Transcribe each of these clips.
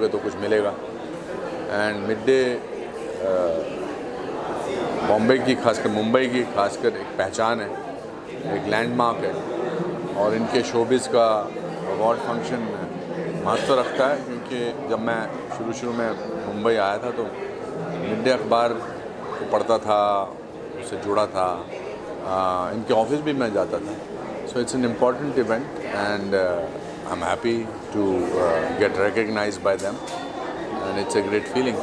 करोगे तो कुछ मिलेगा। एंड मिड डे बॉम्बे की, खासकर मुंबई की खासकर एक पहचान है, एक लैंडमार्क है, और इनके शोबिज़ का अवार्ड फंक्शन महत्व रखता है। क्योंकि जब मैं शुरू में मुंबई आया था तो मिड डे अखबार को पढ़ता था, उससे जुड़ा था, इनके ऑफिस भी मैं जाता था। So it's an important event and I am happy to get recognized by them and it's a great feeling.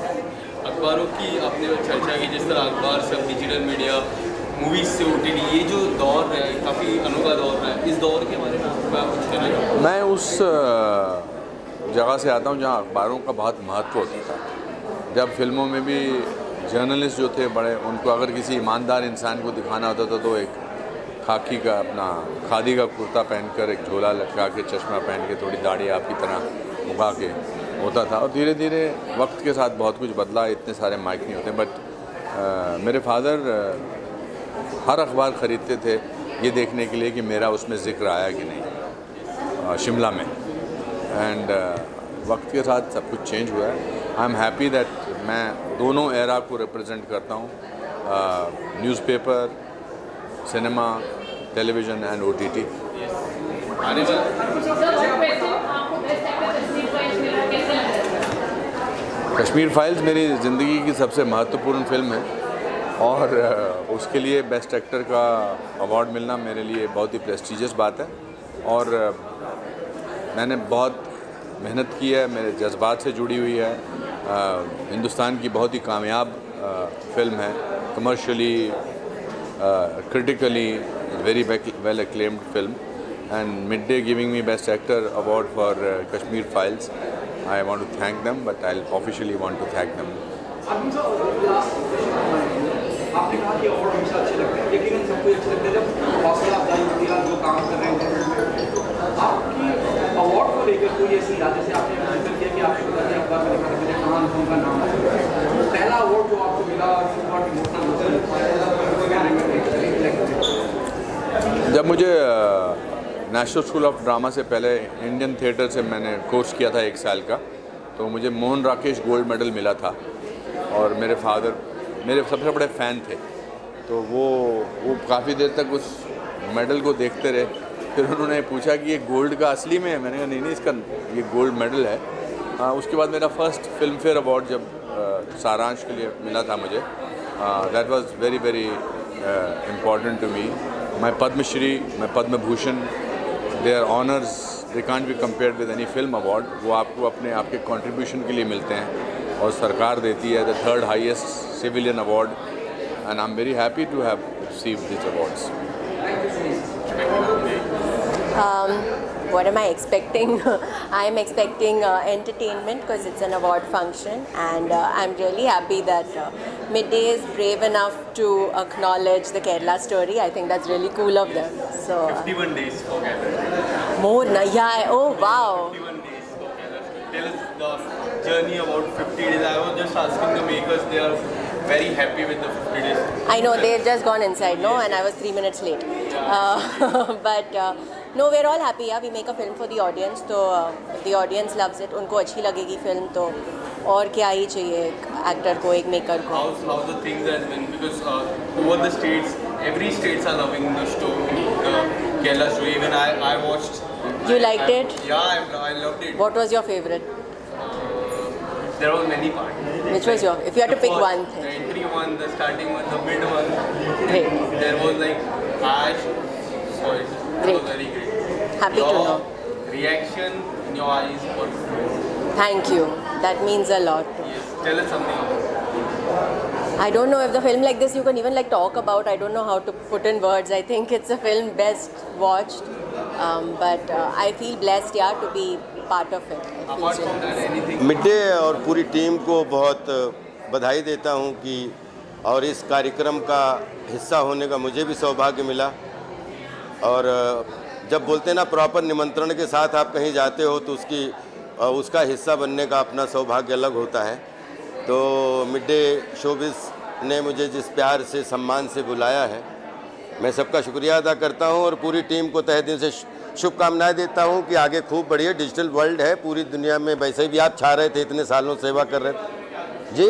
अखबारों की आपने चर्चा की, जिस तरह अखबार से डिजिटल मीडिया, मूवीज़ से OTT, ये जो दौर है काफ़ी अनोखा दौर है, इस दौर के बारे में आप कुछ कहना चाहेंगे? मैं उस जगह से आता हूँ जहाँ अखबारों का बहुत महत्व होता था। जब फिल्मों में भी जर्नलिस्ट जो थे बड़े, उनको अगर किसी ईमानदार इंसान को दिखाना होता था तो एक खाकी का, अपना खादी का कुर्ता पहनकर, एक झोला लटका के, चश्मा पहन के, थोड़ी दाढ़ी आपकी तरह उगा के होता था। और धीरे धीरे वक्त के साथ बहुत कुछ बदला, इतने सारे माइक नहीं होते। बट मेरे फादर हर अखबार ख़रीदते थे ये देखने के लिए कि मेरा उसमें ज़िक्र आया कि नहीं शिमला में। एंड वक्त के साथ सब कुछ चेंज हुआ है। आई एम हैप्पी दैट मैं दोनों एरा को रिप्रेजेंट करता हूँ, newspaper, cinema, television and OTT। Kashmir files मेरी ज़िंदगी की सबसे महत्वपूर्ण फिल्म है और उसके लिए बेस्ट एक्टर का अवार्ड मिलना मेरे लिए बहुत ही प्रेस्टीजियस बात है। और मैंने बहुत मेहनत की है, मेरे जज्बात से जुड़ी हुई है। हिंदुस्तान की बहुत ही कामयाब फिल्म है, commercially, critically very well acclaimed film, and Midday giving me best actor award for Kashmir Files. I want to thank them, but I'll officially want to thank them. आपने कहा कि अवार्ड हमेशा अच्छे लगते हैं, लेकिन सबको अच्छे लगते हैं जब हौसला अफजाई होती है, जो काम कर रहे हैं। आपकी अवार्ड को लेकर कोई ऐसी याद, जैसे आपने जिक्र किया कि आपने पता नहीं अखबार में लिखा था कि कहाँ उनका नाम है, पहला अवार्ड जो आपको मिला, जब मुझे नेशनल स्कूल ऑफ ड्रामा से पहले इंडियन थिएटर से मैंने कोर्स किया था 1 साल का, तो मुझे मोहन राकेश गोल्ड मेडल मिला था। और मेरे फादर मेरे सबसे बड़े फ़ैन थे, तो वो काफ़ी देर तक उस मेडल को देखते रहे। फिर उन्होंने पूछा कि ये गोल्ड का असली में है? मैंने कहा नहीं, इसका ये गोल्ड मेडल है। उसके बाद मेरा फर्स्ट फिल्म फेयर अवार्ड जब सारांश के लिए मिला था मुझे, that was very very important to me. My Padmashri, my Padma Bhushan, they are honours, they can't be compared with any film award. वो आपको आपके कंट्रीब्यूशन के लिए मिलते हैं और सरकार देती है, the 3rd highest civilian award, and I am very happy to have received this awards. What am I expecting? I am expecting entertainment because it's an award function, and I'm really happy that Midday is brave enough to acknowledge the Kerala story. I think that's really cool of them. So 51 days for Kerala. More, na? Yeah. Oh wow. 51 days for Kerala. Tell us the journey about 50 days. I was just asking the makers; they are very happy with the 50 days. I know they've just gone inside, no, and I was 3 minutes late. But no, we're all happy. Yeah, we make a film for the audience, so if the audience loves it, उनको अच्छी लगेगी film, तो और क्या ही चाहिए एक actor को, एक मेकर को. How's the things has been, because over the states, every states are loving the story, the Kerala story. Even I watched. You liked it? Yeah, I loved it. What was your favorite? There were many parts. Which was your? If you had to pick one thing. The entry one, the starting one, the mid one. Great. There was like Ash. So it Great. was very great. Happy to know. Reaction in your eyes was great. Thank you. That means a lot. Yes. Tell us something about it. I don't know if the film like this you can even like talk about. I don't know how to put in words. I think it's a film best watched. But I feel blessed, yeah, to be part of it. Apart from that, anything? Mid-day और पूरी team को बहुत बधाई देता हूं कि और इस कार्यक्रम का हिस्सा होने का मुझे भी सौभाग्य मिला। और जब बोलते हैं ना प्रॉपर निमंत्रण के साथ आप कहीं जाते हो तो उसका हिस्सा बनने का अपना सौभाग्य अलग होता है। तो मिड-डे शोबिज़ ने मुझे जिस प्यार से सम्मान से बुलाया है, मैं सबका शुक्रिया अदा करता हूं और पूरी टीम को तहे दिल से शुभकामनाएं देता हूं कि आगे खूब बढ़िए। डिजिटल वर्ल्ड है पूरी दुनिया में, वैसे भी आप छा रहे थे, इतने सालों सेवा कर रहे थे जी।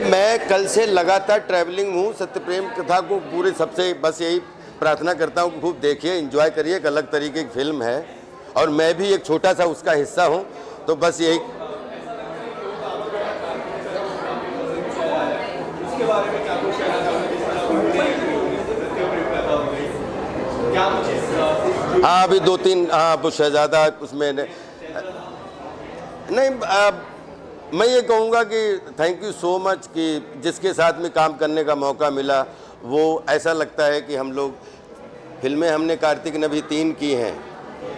मैं कल से लगातार ट्रैवलिंग हूँ। सत्यप्रेम कथा को पूरे सबसे बस यही प्रार्थना करता हूँ कि खूब देखिए, एंजॉय करिए। एक अलग तरीके की फिल्म है और मैं भी एक छोटा सा उसका हिस्सा हूँ, तो बस यही। हाँ अभी 2-3 वो शहजादा उसमें नहीं। मैं ये कहूँगा कि थैंक यू सो मच कि जिसके साथ में काम करने का मौका मिला, वो ऐसा लगता है कि हम लोग फिल्में हमने कार्तिक ने भी 3 की हैं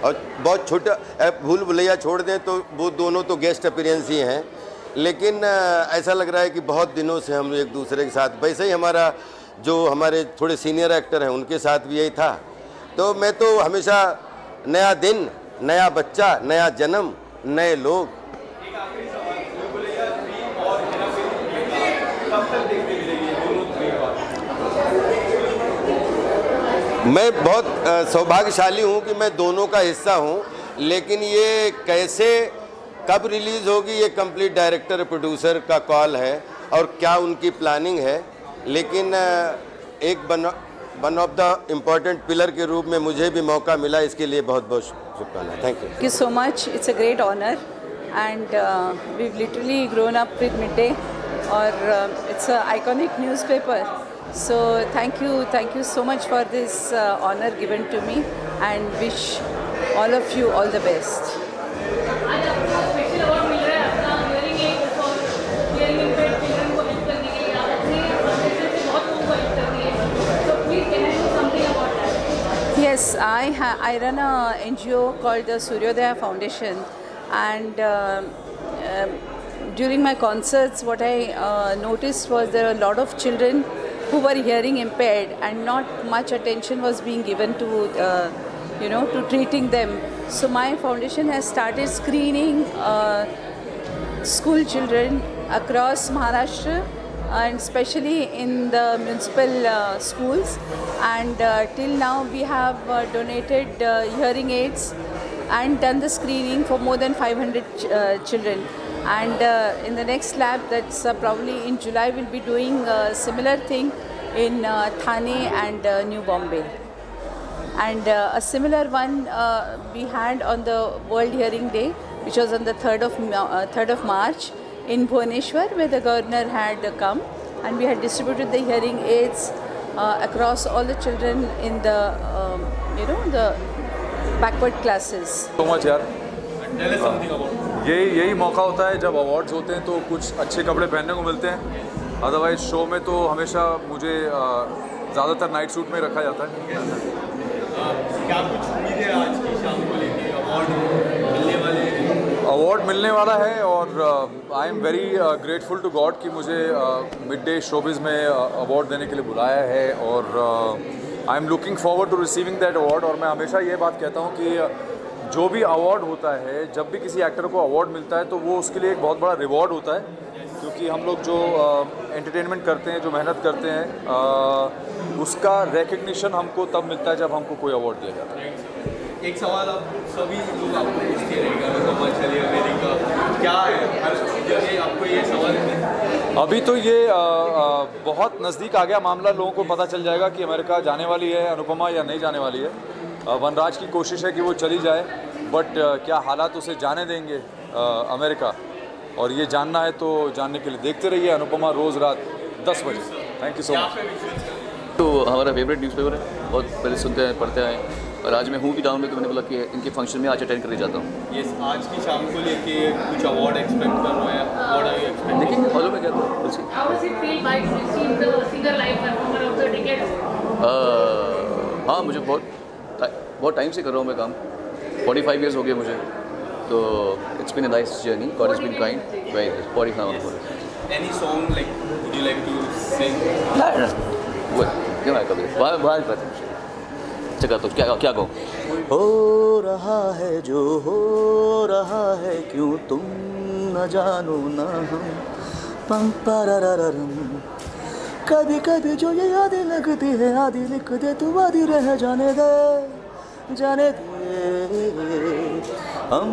और बहुत छोटा भूल भुलैया छोड़ दें तो वो दोनों तो गेस्ट अपीयरेंस ही हैं, लेकिन ऐसा लग रहा है कि बहुत दिनों से हम एक दूसरे के साथ, वैसे ही हमारा जो हमारे थोड़े सीनियर एक्टर हैं उनके साथ भी यही था। तो मैं तो हमेशा नया दिन, नया बच्चा, नया जन्म, नए लोग। मैं बहुत सौभाग्यशाली हूं कि मैं दोनों का हिस्सा हूं, लेकिन ये कैसे कब रिलीज़ होगी ये कंप्लीट डायरेक्टर प्रोड्यूसर का कॉल है और क्या उनकी प्लानिंग है। लेकिन एक one of the important pillar के रूप में मुझे भी मौका मिला, इसके लिए बहुत बहुत शुभकामनाएं। Thank you so much. It's a great honour and we literally grown up with Midday और it's a iconic newspaper. So thank you so much for this honor given to me and wish all of you all the best. आज आपको special award मिल रहा है अपना hearing aid और hearing impaired children को help करने के लिए। आप अपने फाउंडेशन से बहुत लोगों को हेल्प कर रही है, so please can I know something about that? Yes, I run a NGO called the Suryodaya Foundation, and during my concerts what I noticed was there were a lot of children who were hearing impaired and not much attention was being given to to treating them. So my foundation has started screening school children across Maharashtra and especially in the municipal schools, and till now we have donated hearing aids and done the screening for more than 500 children. And in the next lab, that's probably in July, we'll be doing a similar thing in Thane and New Bombay. And a similar one we had on the World Hearing Day, which was on the 3rd of March in Bhubaneswar, where the governor had come and we had distributed the hearing aids across all the children in the the backward classes. So much यार। Tell us something about यही मौका होता है जब awards होते हैं तो कुछ अच्छे कपड़े पहनने को मिलते हैं, अदरवाइज शो में तो हमेशा मुझे ज़्यादातर नाइट सूट में रखा जाता है। क्या कुछ उम्मीद है आज की शाम को लेके? अवार्ड मिलने वाला है और I am very grateful to God कि मुझे मिड डे शोबिज़ में अवार्ड देने के लिए बुलाया है और I am looking forward to receiving that award. और मैं हमेशा ये बात कहता हूँ कि जो भी अवार्ड होता है, जब भी किसी एक्टर को अवार्ड मिलता है तो वो उसके लिए एक बहुत बड़ा रिवॉर्ड होता है, क्योंकि हम लोग जो एंटरटेनमेंट करते हैं, जो मेहनत करते हैं, उसका रिकग्निशन हमको तब मिलता है जब हमको कोई अवार्ड दिया जाता है। एक सवाल आप सभी लोग आपको पूछते रहेगा, अमेरिका क्या है, हर जगह आपको ये सवाल है। अभी तो ये बहुत नज़दीक आ गया मामला, लोगों को पता चल जाएगा कि अमेरिका जाने वाली है अनुपमा या नहीं जाने वाली है। वनराज की कोशिश है कि वो चली जाए, बट क्या हालात उसे जाने देंगे अमेरिका, और ये जानना है तो जानने के लिए देखते रहिए अनुपमा रोज़ रात 10 बजे। Thank you so much. तो हमारा फेवरेट न्यूज़पेपर है, बहुत पहले सुनते हैं, पढ़ते आए, और आज मैं हूँ भी टाउन में तो मैंने बोला कि इनके फंक्शन में आज अटेंड करके जाता हूँ। ये आज की शाम को लेके कुछ अवार्ड एक्सपेक्ट कर रहे हैं? Award are you expect? लेकिन फॉलो में क्या था? How does it feel by receiving the singer live performer of the decade award? हाँ, मुझे बहुत टाइम से कर रहा हूँ मैं काम, 45 years हो गए मुझे, तो it's been a nice journey, God has been kind, very 45 Any song like would you like to sing? क्या मैं कभी बाहर जगह तो क्या कहूँ? हो रहा है जो हो रहा है, क्यों तुम न जानो ना हम, पम पररररम कभी कभी जो ये यादें लगती है आधी लिख दे तू आधी रह जाने दे हम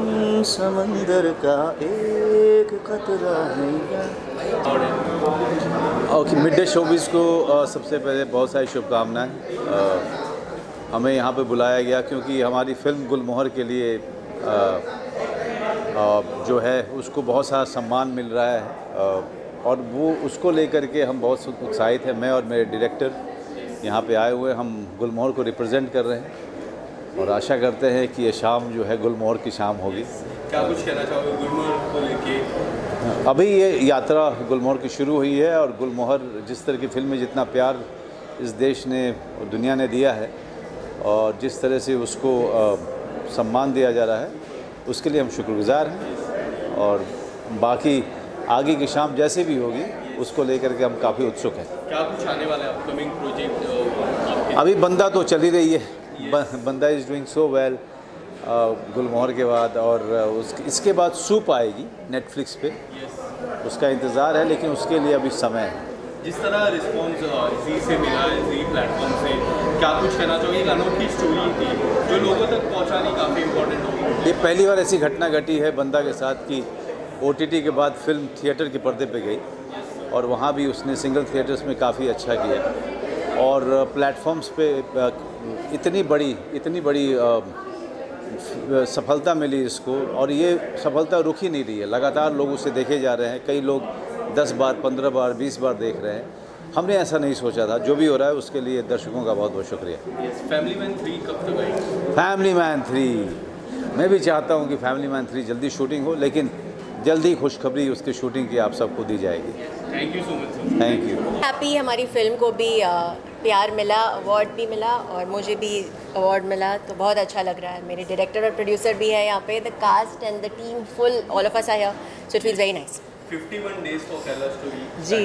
समंदर का एक कतरा है। ओके, मिड डे शोबिज़ को सबसे पहले बहुत सारी शुभकामनाएं। हमें यहाँ पे बुलाया गया क्योंकि हमारी फिल्म गुलमोहर के लिए जो है उसको बहुत सारा सम्मान मिल रहा है और वो उसको लेकर के हम बहुत उत्साहित हैं। मैं और मेरे डायरेक्टर यहाँ पे आए हुए, हम गुलमोहर को रिप्रेजेंट कर रहे हैं और आशा करते हैं कि ये शाम जो है गुलमोहर की शाम होगी। क्या कुछ कहना चाहोगे गुलमोहर को लेके? अभी ये यात्रा गुलमोहर की शुरू हुई है और गुलमोहर जिस तरह की फिल्म में जितना प्यार इस देश ने और दुनिया ने दिया है और जिस तरह से उसको सम्मान दिया जा रहा है उसके लिए हम शुक्रगुजार हैं और बाकी आगे की शाम जैसे भी होगी उसको लेकर के हम काफ़ी उत्सुक हैं। क्या कुछ आने वाला है अपकमिंग प्रोजेक्ट? अभी बंदा तो चल ही रही है, बंदा इज़ डूइंग सो वेल गुलमोहर के बाद, और इसके बाद सूप आएगी नेटफ्लिक्स पे, उसका इंतज़ार है लेकिन उसके लिए अभी समय है। जिस तरह रिस्पॉन्स जी से मिला है, जी प्लेटफॉर्म से, क्या कुछ कहना चाहिए? एक अनोखी स्टोरी थी जो लोगों तक पहुंचानी काफ़ी इम्पोर्टेंट होगी। ये पहली बार ऐसी घटना घटी है बंदा के साथ कि OTT के बाद फिल्म थिएटर के पर्दे पे गई और वहाँ भी उसने सिंगल थिएटर्स में काफ़ी अच्छा किया और प्लेटफॉर्म्स पे इतनी बड़ी सफलता मिली इसको, और ये सफलता रुक ही नहीं रही है, लगातार लोग उसे देखे जा रहे हैं। कई लोग 10 बार, 15 बार, 20 बार देख रहे हैं। हमने ऐसा नहीं सोचा था। जो भी हो रहा है उसके लिए दर्शकों का बहुत बहुत शुक्रिया। फैमिली मैन 3 कब तक आएगी? फैमिली मैन 3 मैं भी चाहता हूँ कि फैमिली मैन 3 जल्दी शूटिंग हो, लेकिन जल्दी खुशखबरी उसकी शूटिंग की आप सबको दी जाएगी। Thank you so much. Thank you. Happy हमारी फिल्म को भी प्यार मिला, अवार्ड भी मिला और मुझे भी अवार्ड मिला, तो बहुत अच्छा लग रहा है। मेरे डायरेक्टर और प्रोड्यूसर भी है यहाँ पे, the cast and the team full, all of us are here, so it feels very nice. 51 days for Kerala Story. जी।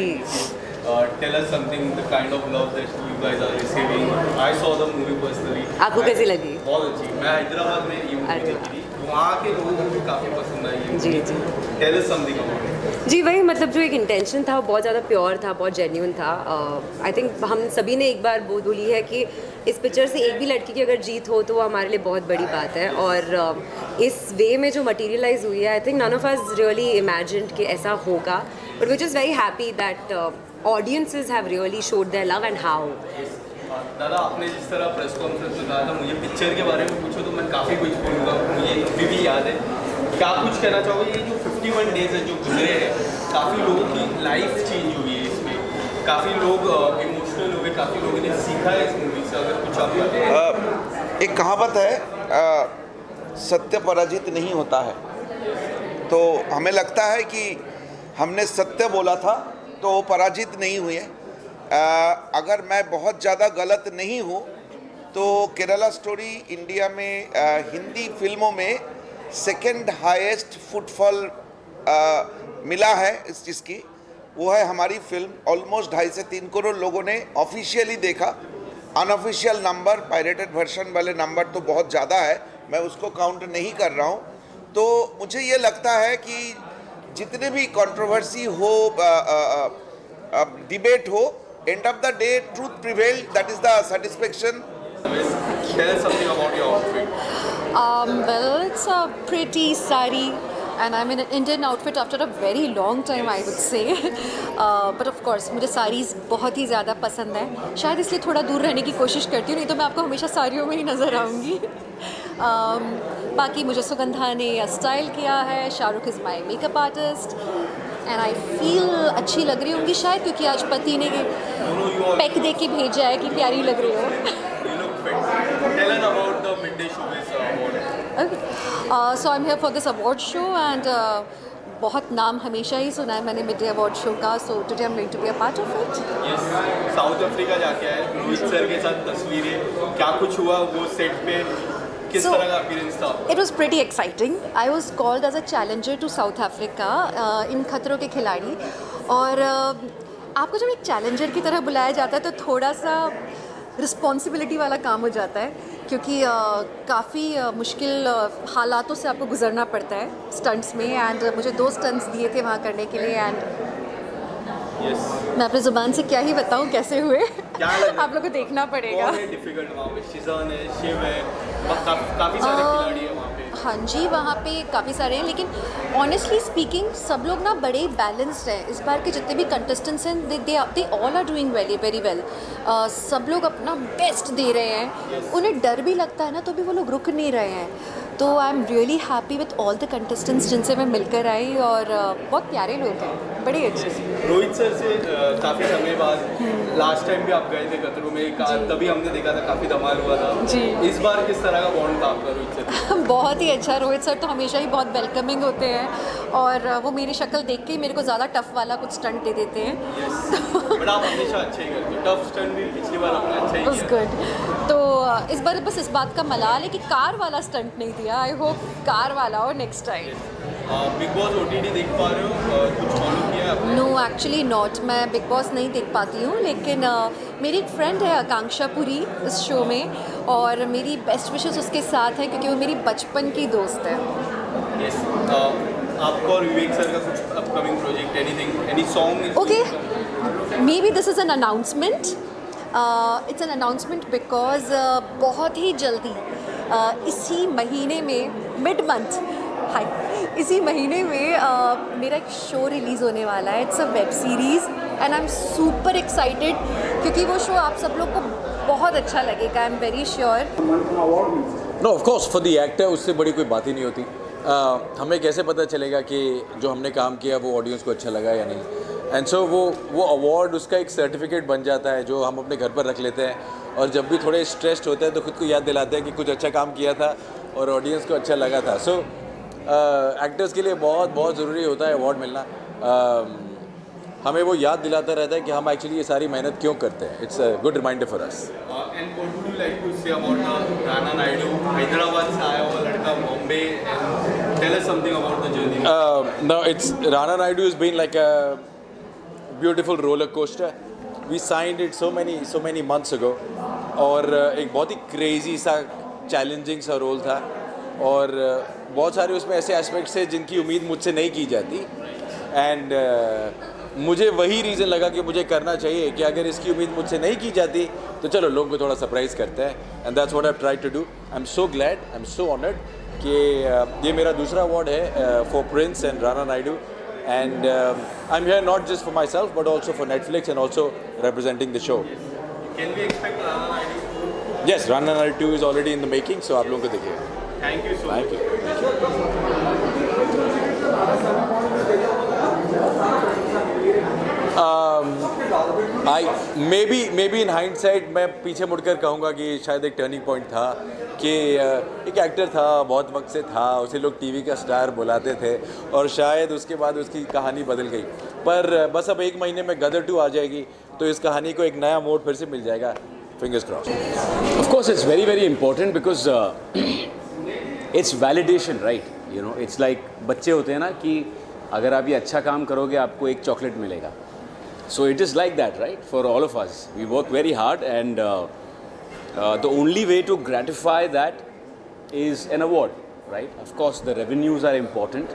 Tell us something, the kind of love that you guys are receiving. I saw the movie personally. आपको कैसी लगी? बहुत अच्छी। मैं हैदराबाद में ये movie देखी थी, वहाँ के लोगों को भी काफ़ी पसंद आई। जी। Tell us something about it. जी, वही मतलब जो एक इंटेंशन था वो बहुत ज़्यादा प्योर था, बहुत जेन्युइन था। आई थिंक हम सभी ने एक बार बोली है कि इस पिक्चर से एक भी लड़की की अगर जीत हो तो वो हमारे लिए बहुत बड़ी बात है, और इस वे में जो मटीरियलाइज हुई है, I think none of us really imagined कि ऐसा होगा, but which is very happy that audiences have really showed their love and how. दादा, आपने जिस तरह प्रेस कॉन्फ्रेंस में कहा था मुझे पिक्चर के बारे में पूछो तो मैं काफ़ी कुछ बोलूँगा, मुझे अभी भी याद है। क्या कुछ कहना चाहोगे? ये जो 51 डेज है जो गुजरे हैं, काफ़ी लोगों की लाइफ चेंज हुई है इसमें, काफ़ी लोग इमोशनल हुए, काफ़ी लोगों ने सीखा है इस मूवी से। अगर कुछ आप एक कहावत है, सत्य पराजित नहीं होता है, तो हमें लगता है कि हमने सत्य बोला था तो वो पराजित नहीं हुए। अगर मैं बहुत ज़्यादा गलत नहीं हूँ तो केरला स्टोरी इंडिया में हिंदी फिल्मों में सेकंड हाईएस्ट फुटफॉल मिला है इस चीज़ की, वो है हमारी फिल्म। ऑलमोस्ट 2.5 से 3 करोड़ लोगों ने ऑफिशियली देखा। अनऑफिशियल नंबर, पायरेटेड वर्जन वाले नंबर तो बहुत ज़्यादा है, मैं उसको काउंट नहीं कर रहा हूँ। तो मुझे ये लगता है कि जितने भी कंट्रोवर्सी हो, डिबेट हो, end of the day truth prevail, that is the satisfaction. Tell us something about your outfit. Well, it's a pretty sari, and I'm in an Indian outfit after a very long time, I would say. But of course, मुझे साड़ीज़ बहुत ही ज़्यादा पसंद है, शायद इसलिए थोड़ा दूर रहने की कोशिश करती हूँ, नहीं तो मैं आपको हमेशा साड़ियों में ही नज़र आऊँगी। बाकी मुझे सुगंधा ने स्टाइल किया है, Shahrukh is my makeup artist, and I feel अच्छी लग रही होंगी शायद, क्योंकि आज पति ने पैक दे के भेजा है कि प्यारी लग रही हो। Tell us about the Midday Showbiz award. Okay. So I'm here for this award show, and बहुत नाम हमेशा ही सुना है मैंने मिड-डे अवार्ड शो का, so today I'm going to be a part of it. Yes. South Africa जाके आए, Rohit sir के साथ तस्वीरें, क्या कुछ हुआ वो सेट पे, किस तरह का एक्सपीरियंस था? It was pretty exciting. I was called as a challenger to South Africa in खतरों के खिलाड़ी, और आपको जब एक चैलेंजर की तरह बुलाया जाता है तो थोड़ा सा रिस्पॉन्सिबिलिटी वाला काम हो जाता है, क्योंकि काफ़ी मुश्किल हालातों से आपको गुजरना पड़ता है स्टंट्स में, एंड मुझे 2 स्टंट्स दिए थे वहाँ करने के लिए, एंड मैं अपनी ज़ुबान से क्या ही बताऊँ कैसे हुए आप लोग को देखना पड़ेगा। डिफिकल्ट वहाँ पे शिजान है, शिव है, काफ़ी सारे खिलाड़ी हैं वहाँ पे। हाँ जी, वहाँ पे काफ़ी सारे हैं, लेकिन ऑनेस्टली स्पीकिंग सब लोग ना बड़े बैलेंस्ड हैं। इस बार के जितने भी कंटेस्टेंट्स हैं they all are doing very well. सब लोग अपना बेस्ट दे रहे हैं। उन्हें डर भी लगता है ना तो भी वो लोग रुक नहीं रहे हैं। तो I am really happy with all the contestants जिनसे मैं मिलकर आई, और बहुत प्यारे लोग हैं, बड़े अच्छे। रोहित सर से काफ़ी समय बाद लास्ट टाइम भी आप गए थे कतरू में, तभी हमने देखा था काफ़ी धमाल हुआ था जी। इस बार किस तरह का बॉन्ड था आपका रोहित सर? बहुत ही अच्छा। रोहित सर तो हमेशा ही बहुत वेलकमिंग होते हैं, और वो मेरी शक्ल देख के ही मेरे को ज़्यादा टफ वाला कुछ स्टंट दे देते हैं। बट आप हमेशा अच्छे ही करते, टफ स्टंट भी पिछली बार आपने अच्छा ही किया। गुड। तो इस बार बस इस बात का मलाल है कि कार वाला स्टंट नहीं दिया। आई होप कार वाला हो next time. Big boss OTT देख पा रहे हो, कुछ फॉलो किया है आपने? नो एक्चुअली नॉट, मैं बिग बॉस नहीं देख पाती हूँ, लेकिन मेरी एक फ्रेंड है आकांक्षा पुरी इस शो में, और मेरी बेस्ट विशेस उसके साथ हैं क्योंकि वो मेरी बचपन की दोस्त है। यस। आपको और विवेक सर का कुछ upcoming project, anything, any song? Okay, may be this is an announcement. It's an announcement because बहुत ही जल्दी इसी महीने में मिड मंथ इसी महीने में मेरा एक शो रिलीज़ होने वाला है। It's a web series and I am super excited क्योंकि वो शो आप सब लोग को बहुत अच्छा लगेगा, I am very sure. No of course for the actor उससे बड़ी कोई बात ही नहीं होती। हमें कैसे पता चलेगा कि जो हमने काम किया वो ऑडियंस को अच्छा लगा या नहीं, एंड सो वो अवार्ड उसका एक सर्टिफिकेट बन जाता है जो हम अपने घर पर रख लेते हैं, और जब भी थोड़े स्ट्रेस्ड होते हैं तो खुद को याद दिलाते हैं कि कुछ अच्छा काम किया था और ऑडियंस को अच्छा लगा था। सो एक्टर्स के लिए बहुत बहुत ज़रूरी होता है अवार्ड मिलना। हमें वो याद दिलाता रहता है कि हम एक्चुअली ये सारी मेहनत क्यों करते हैं। It's a good reminder for us. And what would you like to say about Rana Naidu? Hyderabad से आया हुआ लड़का, Bombay, tell us something about the journey. No, it's Rana Naidu has been like a beautiful roller coaster. We signed it so many months ago, और एक बहुत ही crazy सा challenging सा role था, और बहुत सारे उसमें ऐसे एस्पेक्ट्स हैं जिनकी उम्मीद मुझसे नहीं की जाती, एंड मुझे वही रीज़न लगा कि मुझे करना चाहिए कि अगर इसकी उम्मीद मुझसे नहीं की जाती तो चलो लोगों को थोड़ा सरप्राइज़ करते हैं, and that's what I try to do. I am so glad, I am so honoured कि ये मेरा दूसरा अवार्ड है for prince and Rana Naidu, and I am here not just for myself but also for Netflix and also representing the show. Can we expect Rana Naidu? Yes, Rana Naidu is already in the making, so आप लोगों को देखिएगा। Thank you so much. Thank you. Maybe in hindsight मैं पीछे मुड़कर कहूँगा कि शायद एक टर्निंग पॉइंट था कि एक एक्टर था, बहुत वक्त से था, उसे लोग टीवी का स्टार बुलाते थे, और शायद उसके बाद उसकी कहानी बदल गई, पर बस अब एक महीने में गदर 2 आ जाएगी तो इस कहानी को एक नया मोड़ फिर से मिल जाएगा। Fingers crossed. Of course it's very important because it's validation, right? You know, it's like बच्चे होते हैं ना कि अगर आप ये अच्छा काम करोगे आपको एक चॉकलेट मिलेगा। So it is like that, right? For all of us we work very hard, and the only way to gratify that is an award, right? Of course the revenues are important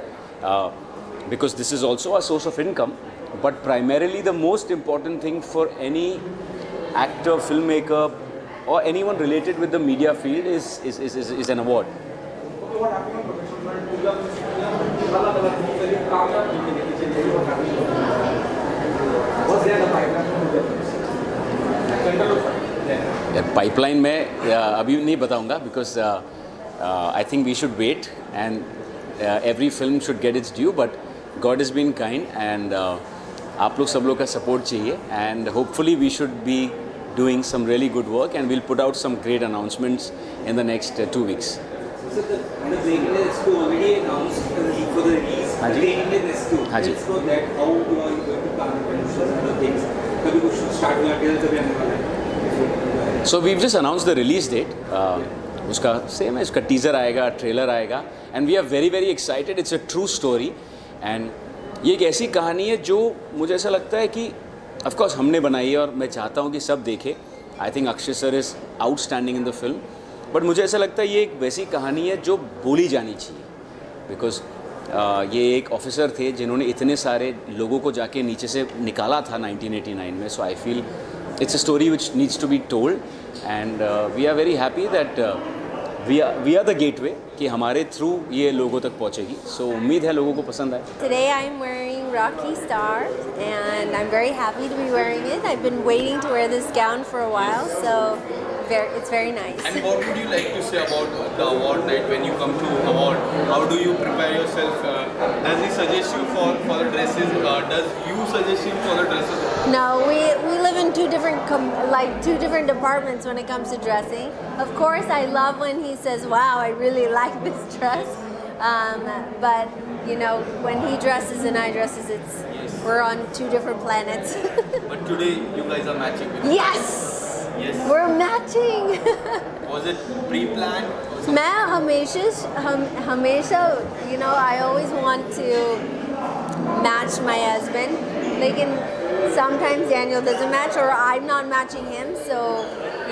because this is also a source of income, but primarily the most important thing for any actor, filmmaker or anyone related with the media field is an award. Pipeline में अभी नहीं बताऊंगा because I think we should wait and every film should get its due, but God is been kind and आप लोग सब लोग का support चाहिए, and hopefully we should be doing some really good work and we'll put out some great announcements in the next 2 weeks. So the Brain S2 already announced for the release. Brain S2. For that, how are you going to plan the things? कभी कुछ start हुआ trailer कभी आने वाला है? So we've just announced the release date. उसका same है, उसका टीज़र आएगा, ट्रेलर आएगा, and we are very excited. It's a true story and ये एक ऐसी कहानी है जो मुझे ऐसा लगता है कि ऑफ कोर्स हमने बनाई है और मैं चाहता हूँ कि सब देखें। I think Akshay sir is outstanding in the film, but मुझे ऐसा लगता है ये एक वैसी कहानी है जो बोली जानी चाहिए, बिकॉज ये एक ऑफिसर थे जिन्होंने इतने सारे लोगों को जाके नीचे से निकाला था 1989 में. So I feel it's a story which needs to be told and we are very happy that we are the gateway कि हमारे थ्रू ये लोगों तक पहुँचेगी. सो उम्मीद है लोगों को पसंद आए. Today I'm wearing Rocky Star and I'm very happy to be wearing it. I've been waiting to wear this gown for a while, so it's very nice. And what would you like to say about the award night when you come to award? How do you prepare yourself? Does he suggest you for the dresses? Does you suggest him for the dresses? No, we live in two different departments when it comes to dressing. Of course, I love when he says, "Wow, I really like this dress." But you know, when he dresses and I dresses, we're on two different planets. But today you guys are matching. Yes. Yes. We're matching. Was it pre-planned? मैं हमेशा, you know, I always want to match my husband. Lekin sometimes Daniel doesn't match or I'm not matching him, so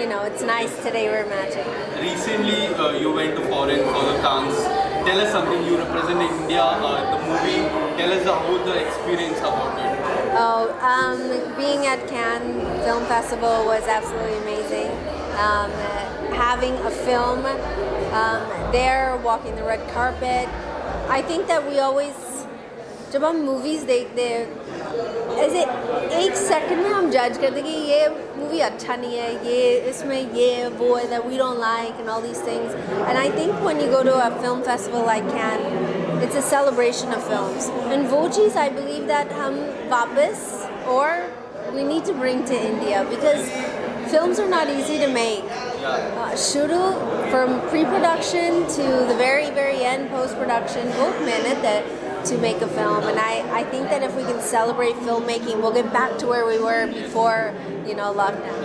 you know, it's nice today we're matching. Recently you went to foreign for the Cannes. Tell us something. You represent India, the movie. Tell us the experience about it. Being at Cannes Film Festival was absolutely amazing. Having a film there, walking the red carpet. I think that we always, जब हम movies देखते हैं, ऐसे एक second में हम जज करते कि ये मूवी अच्छा नहीं है, ये इसमें ये वो है that we don't like and all these things. And I think when you go to a film festival like Cannes, it's a celebration of films. And वो चीज़ I believe that हम वापस or we need to bring to India because films are not easy to make. शुरू from pre-production to the very, very end post-production, बहुत मेहनत है to make a film, and I think that if we can celebrate filmmaking, we'll get back to where we were before, you know, lockdown.